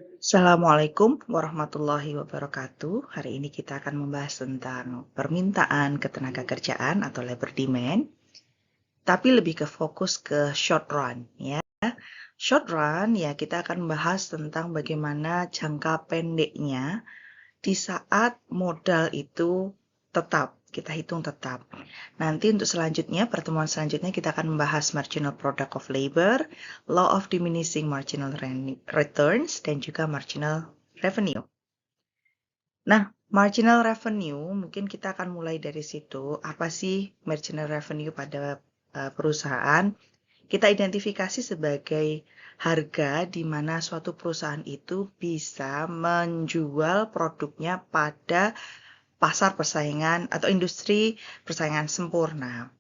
Assalamualaikum warahmatullahi wabarakatuh. Hari ini kita akan membahas tentang permintaan ketenagakerjaan atau labor demand, tapi lebih ke fokus ke short run ya. Short run ya kita akan membahas tentang bagaimana jangka pendeknya di saat modal itu tetap, kita hitung tetap. Nanti untuk selanjutnya, pertemuan selanjutnya kita akan membahas marginal product of labor, law of diminishing marginal returns, dan juga marginal revenue. Nah, marginal revenue mungkin kita akan mulai dari situ. Apa sih marginal revenue pada perusahaan? Kita identifikasi sebagai harga di mana suatu perusahaan itu bisa menjual produknya pada pasar persaingan atau industri persaingan sempurna.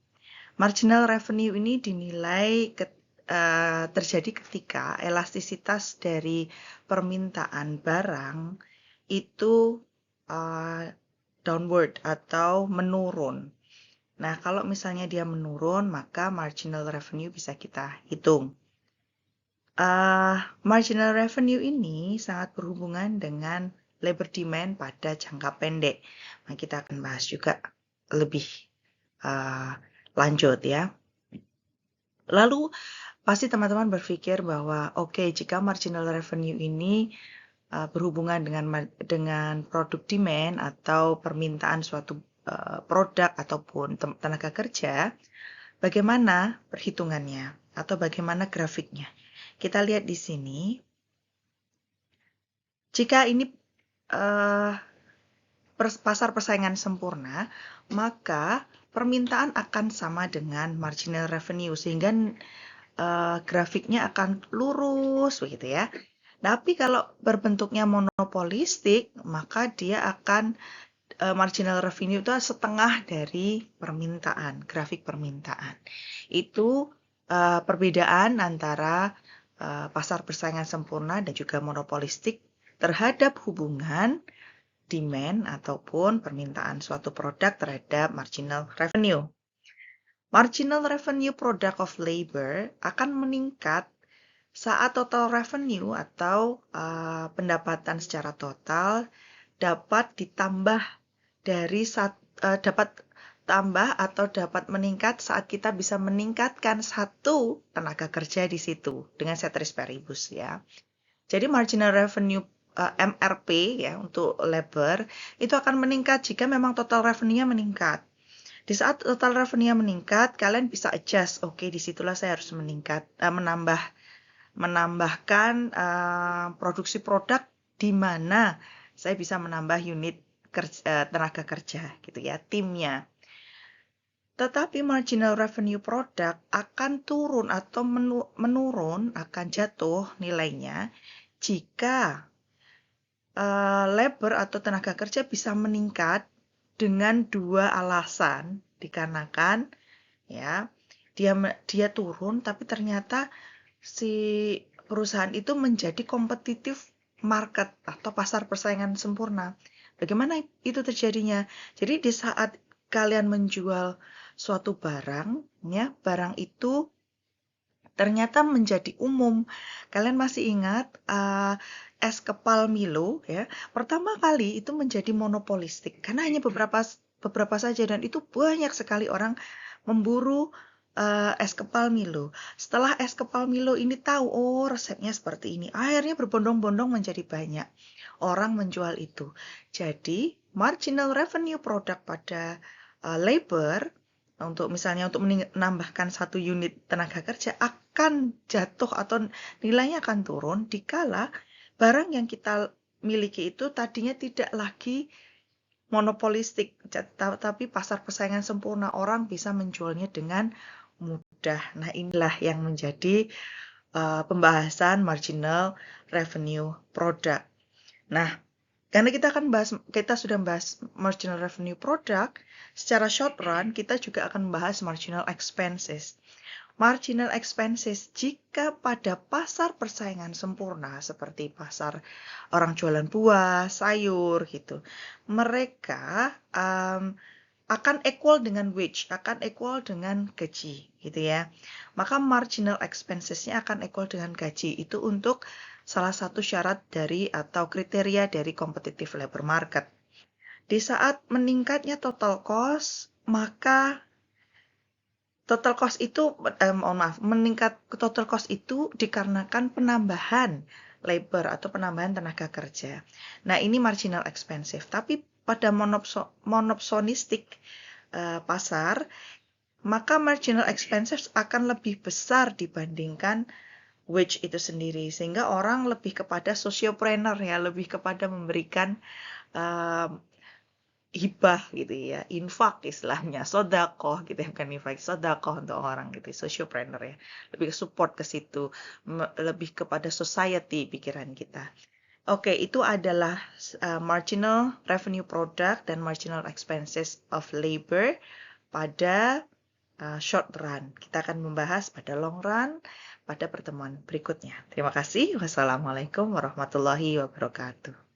Marginal revenue ini dinilai terjadi ketika elastisitas dari permintaan barang itu downward atau menurun. Nah, kalau misalnya dia menurun, maka marginal revenue bisa kita hitung. Marginal revenue ini sangat berhubungan dengan labor demand pada jangka pendek. Nah, kita akan bahas juga lebih lanjut ya. Lalu pasti teman-teman berpikir bahwa oke, jika marginal revenue ini berhubungan dengan produk demand atau permintaan suatu produk ataupun tenaga kerja, bagaimana perhitungannya atau bagaimana grafiknya? Kita lihat di sini. Jika ini pasar persaingan sempurna, maka permintaan akan sama dengan marginal revenue sehingga grafiknya akan lurus begitu ya. Tapi kalau berbentuknya monopolistik, maka dia akan marginal revenue itu setengah dari permintaan, grafik permintaan. Itu perbedaan antara pasar persaingan sempurna dan juga monopolistik terhadap hubungan demand ataupun permintaan suatu produk terhadap marginal revenue. Marginal revenue product of labor akan meningkat saat total revenue atau pendapatan secara total dapat ditambah dari dapat tambah atau dapat meningkat saat kita bisa meningkatkan satu tenaga kerja di situ dengan ceteris paribus ya. Jadi marginal revenue MRP ya untuk labor itu akan meningkat jika memang total revenue-nya meningkat. Di saat total revenue meningkat, kalian bisa adjust. Oke, disitulah saya harus menambahkan produksi produk di mana saya bisa menambah unit tenaga kerja gitu ya, timnya. Tetapi marginal revenue product akan turun atau menurun, akan jatuh nilainya jika labor atau tenaga kerja bisa meningkat dengan dua alasan, dikarenakan ya dia turun tapi ternyata si perusahaan itu menjadi kompetitif market atau pasar persaingan sempurna. Bagaimana itu terjadinya? Jadi di saat kalian menjual suatu barang, ya, barang itu ternyata menjadi umum. Kalian masih ingat es kepal Milo ya? Pertama kali itu menjadi monopolistik karena hanya beberapa saja dan itu banyak sekali orang memburu es kepal Milo. Setelah es kepal Milo ini tahu, oh resepnya seperti ini. Akhirnya berbondong-bondong menjadi banyak orang menjual itu. Jadi marginal revenue produk pada labor misalnya untuk menambahkan satu unit tenaga kerja akan jatuh atau nilainya akan turun dikala barang yang kita miliki itu tadinya tidak lagi monopolistik, tapi pasar persaingan sempurna, orang bisa menjualnya dengan mudah. Nah, inilah yang menjadi pembahasan marginal revenue product. Nah, karena kita sudah membahas marginal revenue product, secara short run kita juga akan membahas marginal expenses. Marginal expenses jika pada pasar persaingan sempurna seperti pasar orang jualan buah, sayur gitu, mereka akan equal dengan wage, akan equal dengan gaji gitu ya. Maka marginal expenses-nya akan equal dengan gaji. Itu untuk salah satu syarat dari atau kriteria dari competitive labor market. Di saat meningkatnya total cost, maka total cost itu, meningkat ke total cost itu dikarenakan penambahan labor atau penambahan tenaga kerja. Nah, ini marginal expensive. Tapi pada monopsonistic pasar, maka marginal expenses akan lebih besar dibandingkan wage itu sendiri, sehingga orang lebih kepada sociopreneur ya, lebih kepada memberikan hibah gitu ya, infak istilahnya, sodakoh gitu ya, bukan infak, sodakoh untuk orang gitu, sociopreneur ya, lebih ke support ke situ, lebih kepada society pikiran kita. Oke, itu adalah marginal revenue product dan marginal expenses of labor pada short run. Kita akan membahas pada long run pada pertemuan berikutnya. Terima kasih. Wassalamualaikum warahmatullahi wabarakatuh.